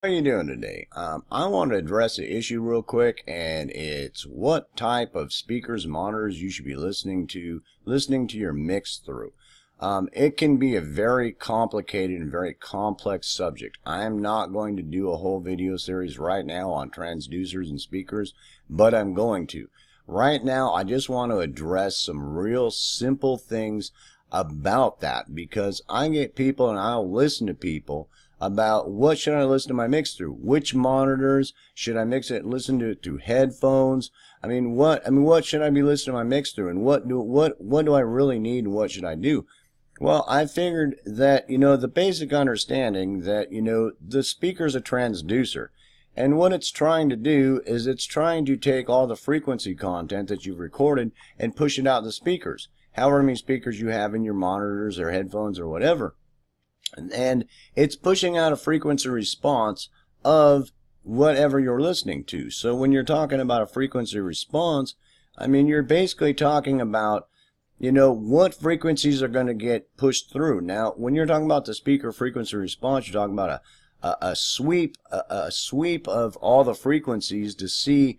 How are you doing today? I want to address an issue real quick, and it's what type of speakers, monitors you should be listening to your mix through. It can be a very complicated and very complex subject. I am not going to do a whole video series right now on transducers and speakers, but I'm going to. Right now, I just want to address some real simple things about that, because I get people and I'll listen to people about what should I listen to my mix through, which monitors should I listen to it through headphones. What should I be listening to my mix through, and what do I really need, and what should I do? Well, I figured that the basic understanding that the speaker's a transducer, and what it's trying to do is it's trying to take all the frequency content that you've recorded and push it out the speakers, however many speakers you have in your monitors or headphones or whatever. And it's pushing out a frequency response of whatever you're listening to. So when you're talking about a frequency response, you're basically talking about what frequencies are going to get pushed through. Now, when you're talking about the speaker frequency response, you're talking about a sweep of all the frequencies to see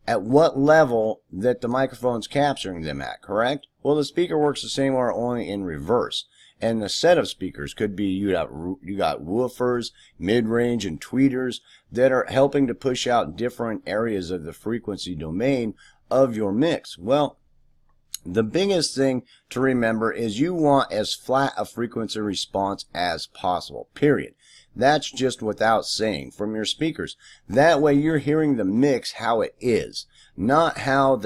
at what level that the microphone's capturing them at, correct? Well, the speaker works the same way, only in reverse. And the set of speakers could be you got woofers, mid-range, and tweeters that are helping to push out different areas of the frequency domain of your mix. Well, the biggest thing to remember is you want as flat a frequency response as possible, period. That's just without saying, from your speakers. That way you're hearing the mix how it is, not how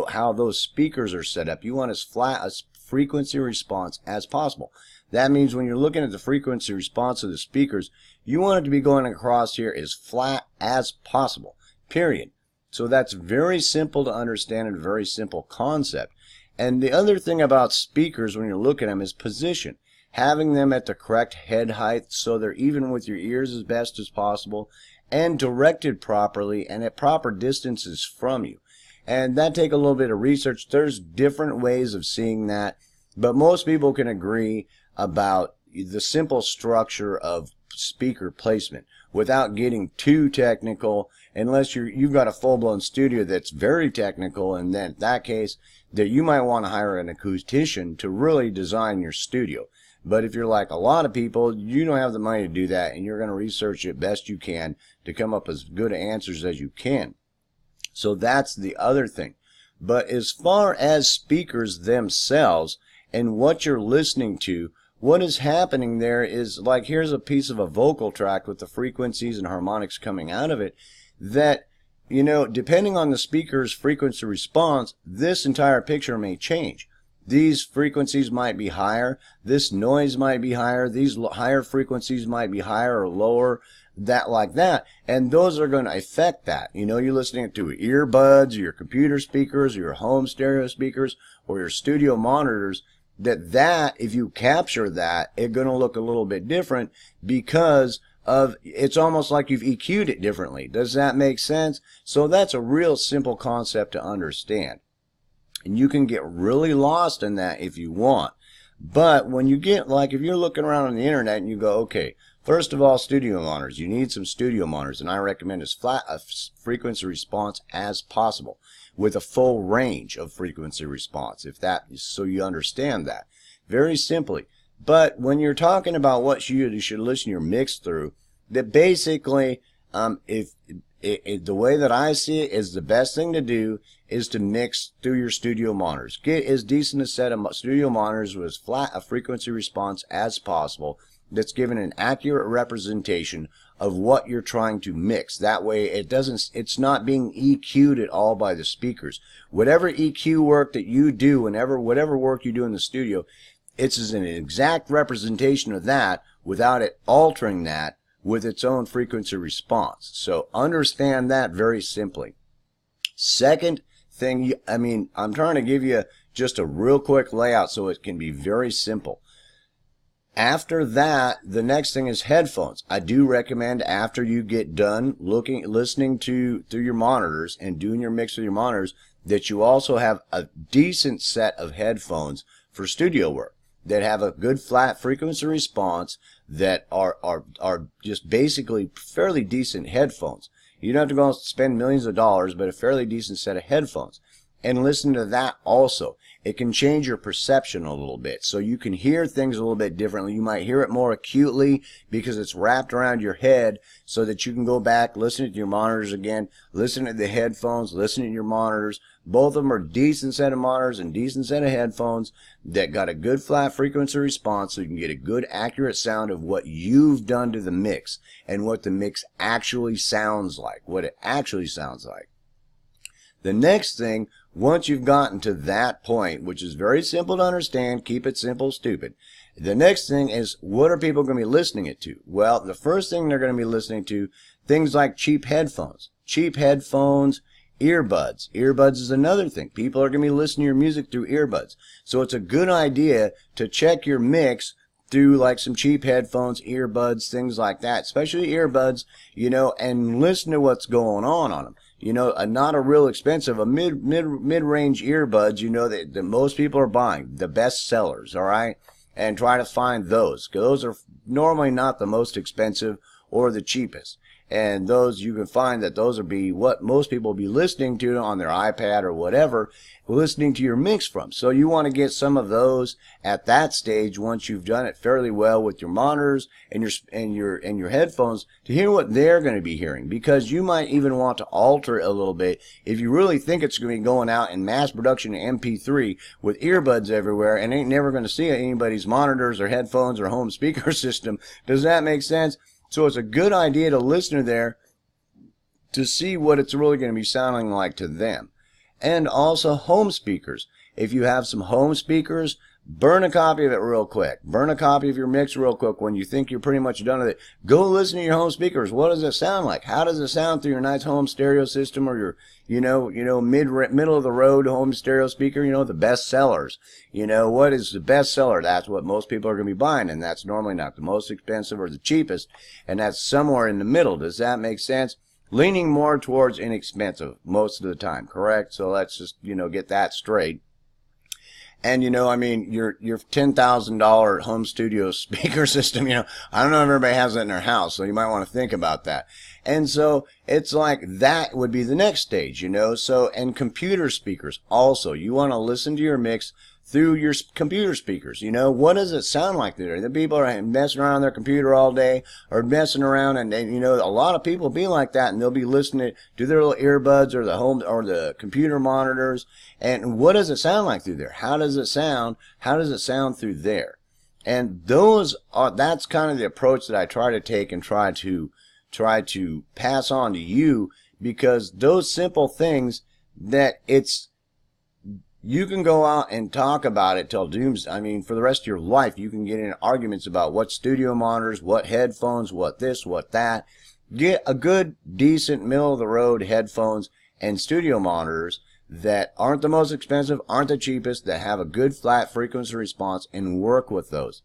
how those speakers are set up. You want as flat a frequency response as possible. That means when you're looking at the frequency response of the speakers, you want it to be going across here as flat as possible, period. So that's very simple to understand and a very simple concept. And the other thing about speakers when you're looking at them is position. Having them at the correct head height so they're even with your ears as best as possible, and directed properly and at proper distances from you. And that take a little bit of research. There's different ways of seeing that, but most people can agree about the simple structure of speaker placement without getting too technical, unless you've got a full-blown studio that's very technical, and then in that case that you might want to hire an acoustician to really design your studio. But if you're like a lot of people, you don't have the money to do that, and you're going to research it best you can to come up as good answers as you can. So that's the other thing. But as far as speakers themselves and what you're listening to, what is happening there is, like, here's a piece of a vocal tract with the frequencies and harmonics coming out of it, that depending on the speaker's frequency response, this entire picture may change. These frequencies might be higher, this noise might be higher, these higher frequencies might be higher or lower, like that, and those are going to affect that. You're listening to earbuds, or your computer speakers, or your home stereo speakers, or your studio monitors, that if you capture that, it's going to look a little bit different, because it's almost like you've EQ'd it differently. Does that make sense? So that's a real simple concept to understand. And you can get really lost in that if you want. But when you get, like, if you're looking around on the internet and you go, okay, first of all, studio monitors. You need some studio monitors, and I recommend as flat a frequency response as possible with a full range of frequency response, so you understand that very simply. But when you're talking about what you should listen your mix through, that basically, the way that I see it is the best thing to do is to mix through your studio monitors. Get as decent a set of studio monitors with as flat a frequency response as possible that's given an accurate representation of what you're trying to mix. That way it's not being EQ'd at all by the speakers. Whatever EQ work that you do, whatever work you do in the studio, it's an exact representation of that without it altering that with its own frequency response. So understand that very simply. Second thing, I'm trying to give you just a real quick layout so it can be very simple. After that, the next thing is headphones. I do recommend, after you get done listening through your monitors and doing your mix with your monitors, that you also have a decent set of headphones for studio work. that have a good flat frequency response, that are just basically fairly decent headphones. You don't have to go and spend millions of dollars, but a fairly decent set of headphones. And listen to that also. It can change your perception a little bit. So you can hear things a little bit differently. You might hear it more acutely because it's wrapped around your head, so that you can go back, listen to your monitors again, listen to the headphones, listen to your monitors. Both of them are decent set of monitors and decent set of headphones that got a good flat frequency response, so you can get a good accurate sound of what you've done to the mix and what the mix actually sounds like, what it actually sounds like. The next thing, once you've gotten to that point, which is very simple to understand, keep it simple, stupid. The next thing is, what are people going to be listening it to? Well, the first thing they're going to be listening to, things like cheap headphones. Cheap headphones, earbuds. Earbuds is another thing. People are going to be listening to your music through earbuds. So it's a good idea to check your mix through like some cheap headphones, earbuds, things like that, especially earbuds, you know, and listen to what's going on them. You know, not a real expensive, a mid-range earbuds, you know, that most people are buying, the best sellers, all right? And try to find those, because those are normally not the most expensive or the cheapest. And those, you can find that those will be what most people will be listening to on their iPad or whatever, listening to your mix from. So you want to get some of those at that stage once you've done it fairly well with your monitors and your headphones, to hear what they're going to be hearing. Because you might even want to alter it a little bit if you really think it's going to be going out in mass production MP3 with earbuds everywhere and ain't never going to see anybody's monitors or headphones or home speaker system. Does that make sense? So it's a good idea to listen to there to see what it's really going to be sounding like to them. And also home speakers. If you have some home speakers, burn a copy of it real quick. Burn a copy of your mix real quick when you think you're pretty much done with it. Go listen to your home speakers. What does it sound like? How does it sound through your nice home stereo system, or your, middle of the road home stereo speaker, the best sellers? What is the best seller? That's what most people are going to be buying, and that's normally not the most expensive or the cheapest, and that's somewhere in the middle. Does that make sense? Leaning more towards inexpensive most of the time, correct? So let's just, get that straight. And, your $10,000 home studio speaker system, I don't know if everybody has that in their house, so you might want to think about that. And so it's like that would be the next stage, So, and computer speakers also. You want to listen to your mix through your computer speakers. What does it sound like there? The people are messing around on their computer all day, or messing around, and a lot of people be like that, and they'll be listening to their little earbuds or the home or the computer monitors. And what does it sound like through there? How does it sound? How does it sound through there? And that's kind of the approach that I try to take and try to pass on to you, because those simple things that you can go out and talk about it till dooms. For the rest of your life, you can get in arguments about what studio monitors, what headphones, what this, what that. Get a good, decent, middle-of-the-road headphones and studio monitors that aren't the most expensive, aren't the cheapest, that have a good flat frequency response, and work with those.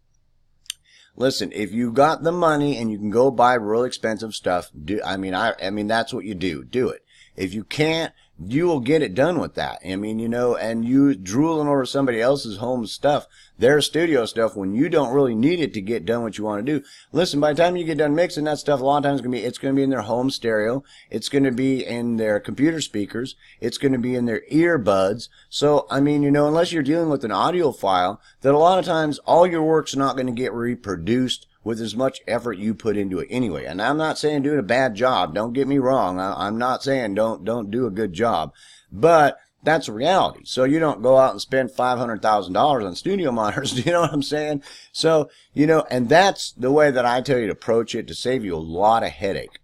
Listen, if you got the money and you can go buy real expensive stuff, that's what you do. Do it. If you can't, you will get it done with that. And you drooling over somebody else's home stuff, their studio stuff, when you don't really need it to get done what you want to do. Listen, by the time you get done mixing that stuff, a lot of times it's going to be in their home stereo. It's going to be in their computer speakers. It's going to be in their earbuds. So, unless you're dealing with an audio file, that a lot of times all your work's not going to get reproduced with as much effort you put into it anyway. And I'm not saying doing a bad job. Don't get me wrong. I'm not saying don't do a good job. But that's a reality. So you don't go out and spend $500,000 on studio monitors. Do you know what I'm saying? So, and that's the way that I tell you to approach it, to save you a lot of headache.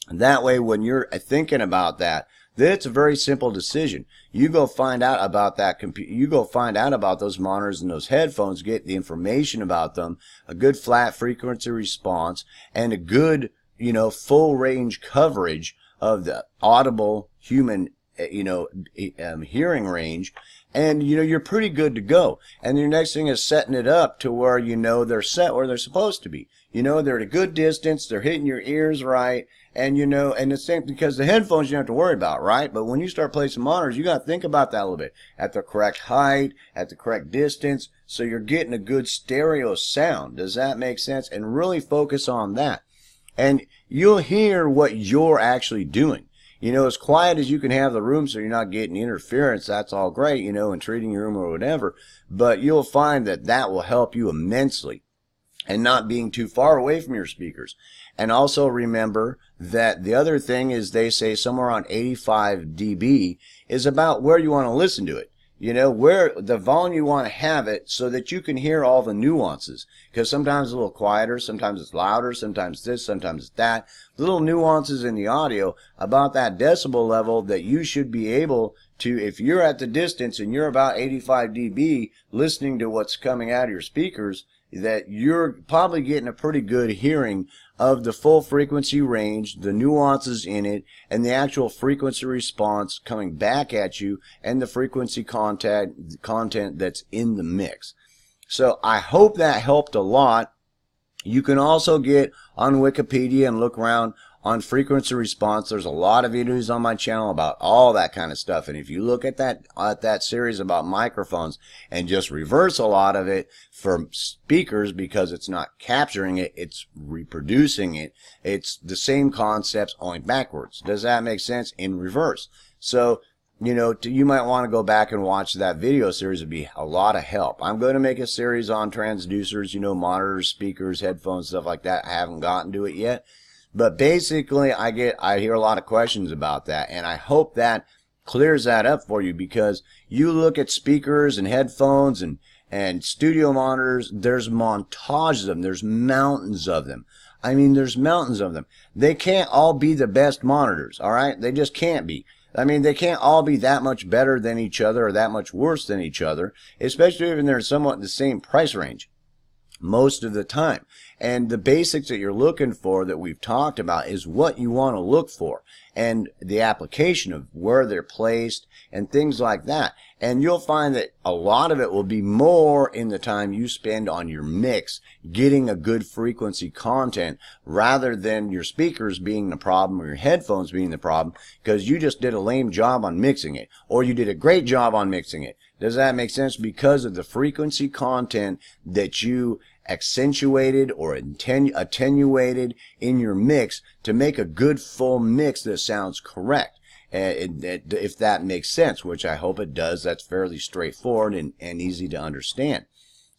And that way, when you're thinking about that, it's a very simple decision. You go find out about that you go find out about those monitors and those headphones, get the information about them, a good flat frequency response, and a good, full range coverage of the audible human, hearing range. And, you're pretty good to go. And your next thing is setting it up to where, they're set where they're supposed to be. You know, they're at a good distance, they're hitting your ears right, and you know, and the same because the headphones you don't have to worry about, right? But when you start placing monitors, you got to think about that a little bit. At the correct height, at the correct distance, so you're getting a good stereo sound. Does that make sense? And really focus on that. And you'll hear what you're actually doing. You know, as quiet as you can have the room so you're not getting interference, that's all great, you know, and treating your room or whatever. But you'll find that that will help you immensely, and not being too far away from your speakers. And also remember that the other thing is they say somewhere around 85 dB is about where you want to listen to it. You know, where the volume you want to have it so that you can hear all the nuances. Because sometimes it's a little quieter, sometimes it's louder, sometimes this, sometimes it's that. Little nuances in the audio about that decibel level that you should be able to, if you're at the distance and you're about 85 dB listening to what's coming out of your speakers, that you're probably getting a pretty good hearing of the full frequency range, the nuances in it, and the actual frequency response coming back at you, and the frequency content that's in the mix. So I hope that helped a lot. You can also get on Wikipedia and look around on frequency response. There's a lot of videos on my channel about all that kind of stuff. And if you look at that series about microphones and just reverse a lot of it for speakers, because it's not capturing it, it's reproducing it. It's the same concepts going backwards. Does that make sense? In reverse. So, you know, you might want to go back and watch that video series. It'd be a lot of help. I'm going to make a series on transducers, you know, monitors, speakers, headphones, stuff like that. I haven't gotten to it yet. But basically, I hear a lot of questions about that, and I hope that clears that up for you, because you look at speakers and headphones and studio monitors, there's montages of them. There's mountains of them. I mean, there's mountains of them. They can't all be the best monitors, all right? They just can't be. I mean, they can't all be that much better than each other or that much worse than each other, especially if they're somewhat in the same price range most of the time. And the basics that you're looking for that we've talked about is what you want to look for, and the application of where they're placed and things like that. And you'll find that a lot of it will be more in the time you spend on your mix, getting a good frequency content, rather than your speakers being the problem or your headphones being the problem, because you just did a lame job on mixing it, or you did a great job on mixing it. Does that make sense? Because of the frequency content that you accentuated or attenuated in your mix to make a good full mix that sounds correct. If that makes sense, which I hope it does. That's fairly straightforward and easy to understand.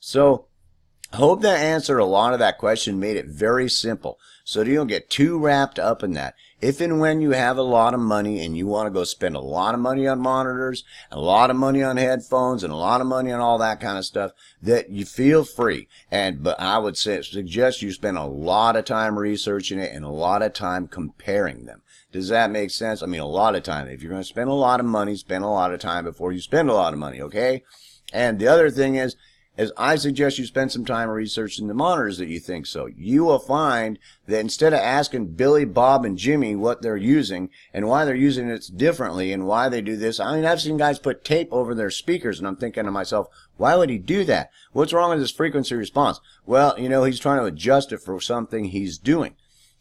So I hope that answered a lot of that question, made it very simple, so that you don't get too wrapped up in that. If and when you have a lot of money and you want to go spend a lot of money on monitors, a lot of money on headphones, and a lot of money on all that kind of stuff, that you feel free. But I would suggest you spend a lot of time researching it and a lot of time comparing them. Does that make sense? I mean, a lot of time. If you're going to spend a lot of money, spend a lot of time before you spend a lot of money, okay? And the other thing is I suggest you spend some time researching the monitors that you think so. You will find that instead of asking Billy, Bob, and Jimmy what they're using and why they're using it differently and why they do this, I mean, I've seen guys put tape over their speakers, and I'm thinking to myself, why would he do that? What's wrong with his frequency response? Well, you know, he's trying to adjust it for something he's doing.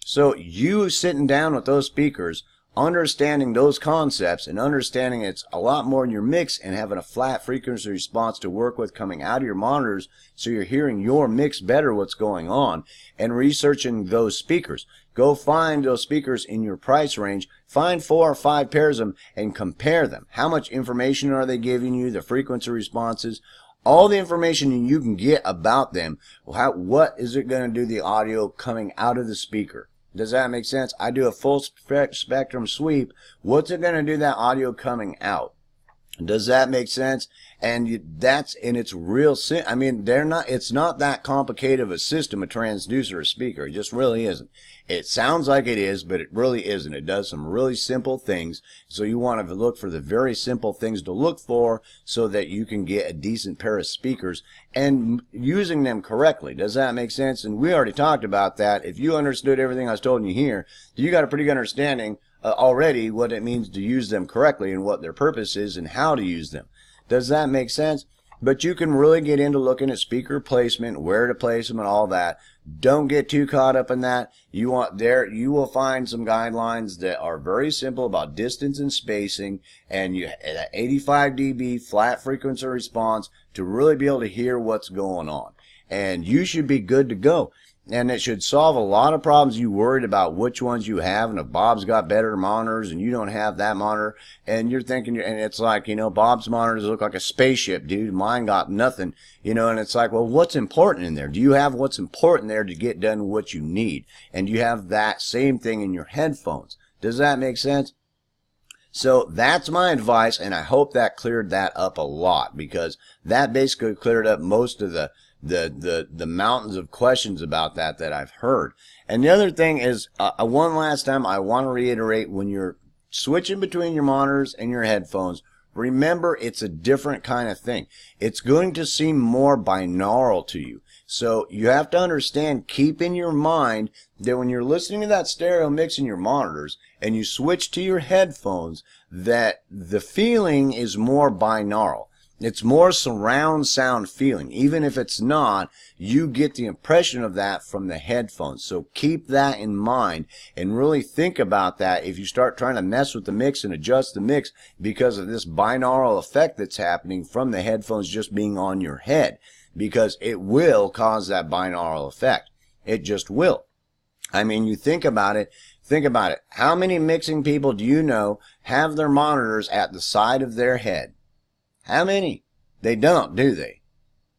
So you sitting down with those speakers, understanding those concepts and understanding it's a lot more in your mix, and having a flat frequency response to work with coming out of your monitors so you're hearing your mix better, what's going on, and researching those speakers. Go find those speakers in your price range, find 4 or 5 pairs of them and compare them. How much information are they giving you, the frequency responses, all the information you can get about them. What is it going to do the audio coming out of the speaker? Does that make sense? I do a full spectrum sweep. What's it going to do that audio coming out? Does that make sense? And it's real I mean, it's not that complicated of a system, a transducer, a speaker. It just really isn't. It sounds like it is, but it really isn't. It does some really simple things. So you want to look for the very simple things to look for so that you can get a decent pair of speakers and using them correctly. Does that make sense? And we already talked about that. If you understood everything I was telling you here, you got a pretty good understanding already what it means to use them correctly and what their purpose is and how to use them. Does that make sense? But you can really get into looking at speaker placement, where to place them and all that Don't get too caught up in that. You will find some guidelines that are very simple about distance and spacing, and you at 85 dB flat frequency response to really be able to hear what's going on. And you should be good to go. And it should solve a lot of problems you worried about which ones you have, and if Bob's got better monitors and you don't have that monitor, and you're thinking, and it's like, you know, Bob's monitors look like a spaceship, dude. Mine got nothing, you know, and it's like, well, what's important in there? Do you have what's important there to get done what you need? And you have that same thing in your headphones. Does that make sense? So that's my advice, and I hope that cleared that up a lot, because that basically cleared up most of the mountains of questions about that I've heard. And the other thing is, one last time, I want to reiterate, when you're switching between your monitors and your headphones, remember it's a different kind of thing. It's going to seem more binaural to you. So you have to understand, keep in your mind that when you're listening to that stereo mix in your monitors and you switch to your headphones, that the feeling is more binaural. It's more surround sound feeling. Even if it's not, you get the impression of that from the headphones. So keep that in mind and really think about that if you start trying to mess with the mix and adjust the mix because of this binaural effect that's happening from the headphones just being on your head. Because it will cause that binaural effect. It just will. I mean, you think about it. Think about it. How many mixing people do you know have their monitors at the side of their head? How many? They don't, do they?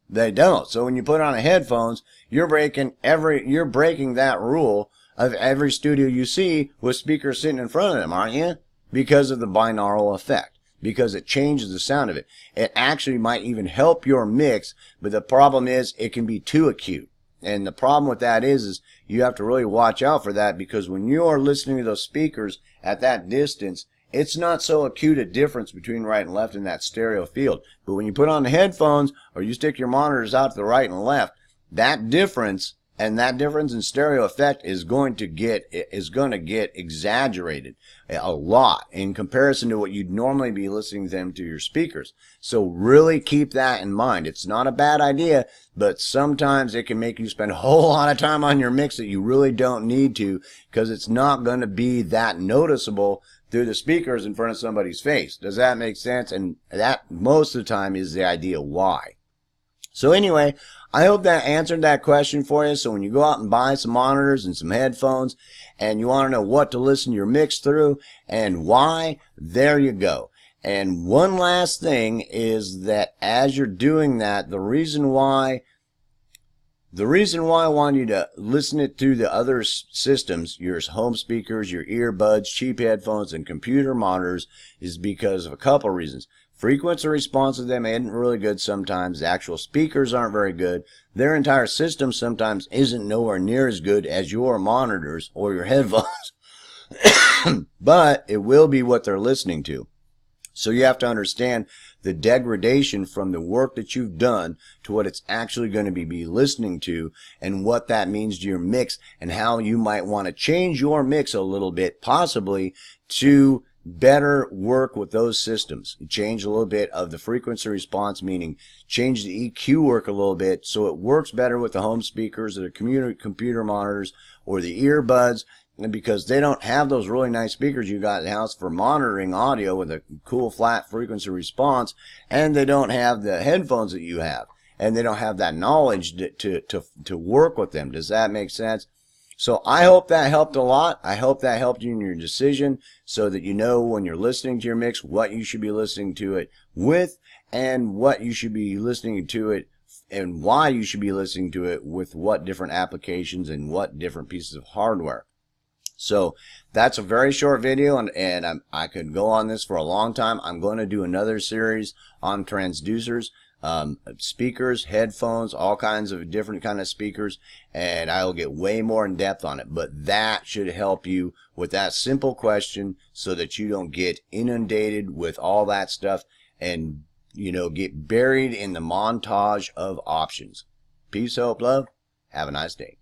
They don't. So when you put on a headphones, you're breaking that rule of every studio you see with speakers sitting in front of them, aren't you? Because of the binaural effect. Because it changes the sound of it. It actually might even help your mix, but the problem is it can be too acute. And the problem with that is you have to really watch out for that, because when you are listening to those speakers at that distance, it's not so acute a difference between right and left in that stereo field. But when you put on the headphones or you stick your monitors out to the right and left, that difference in stereo effect is going to get exaggerated a lot in comparison to what you'd normally be listening to them to your speakers. So really keep that in mind. It's not a bad idea, but sometimes it can make you spend a whole lot of time on your mix that you really don't need to, because it's not going to be that noticeable through the speakers in front of somebody's face. Does that make sense? And that most of the time is the idea why. So anyway, I hope that answered that question for you. So when you go out and buy some monitors and some headphones and you want to know what to listen to your mix through and why, there you go. And one last thing is that as you're doing that, the reason why I want you to listen it through the other systems, your home speakers, your earbuds, cheap headphones, and computer monitors, is because of a couple reasons. Frequency response of them isn't really good sometimes. The actual speakers aren't very good. Their entire system sometimes isn't nowhere near as good as your monitors or your headphones. But it will be what they're listening to. So you have to understand the degradation from the work that you've done to what it's actually going to be listening to, and what that means to your mix, and how you might want to change your mix a little bit, possibly, to better work with those systems. Change a little bit of the frequency response, meaning change the EQ work a little bit so it works better with the home speakers or the computer monitors or the earbuds, and because they don't have those really nice speakers you got in the house for monitoring audio with a cool flat frequency response, and they don't have the headphones that you have, and they don't have that knowledge to work with them. Does that make sense? So I hope that helped a lot. I hope that helped you in your decision, so that you know when you're listening to your mix what you should be listening to it with, and what you should be listening to it, and why you should be listening to it with what different applications and what different pieces of hardware. So that's a very short video, and I could go on this for a long time. I'm going to do another series on transducers, speakers, headphones, all kinds of different kind of speakers, and I'll get way more in depth on it. But that should help you with that simple question, so that you don't get inundated with all that stuff and, you know, get buried in the montage of options. Peace, hope, love. Have a nice day.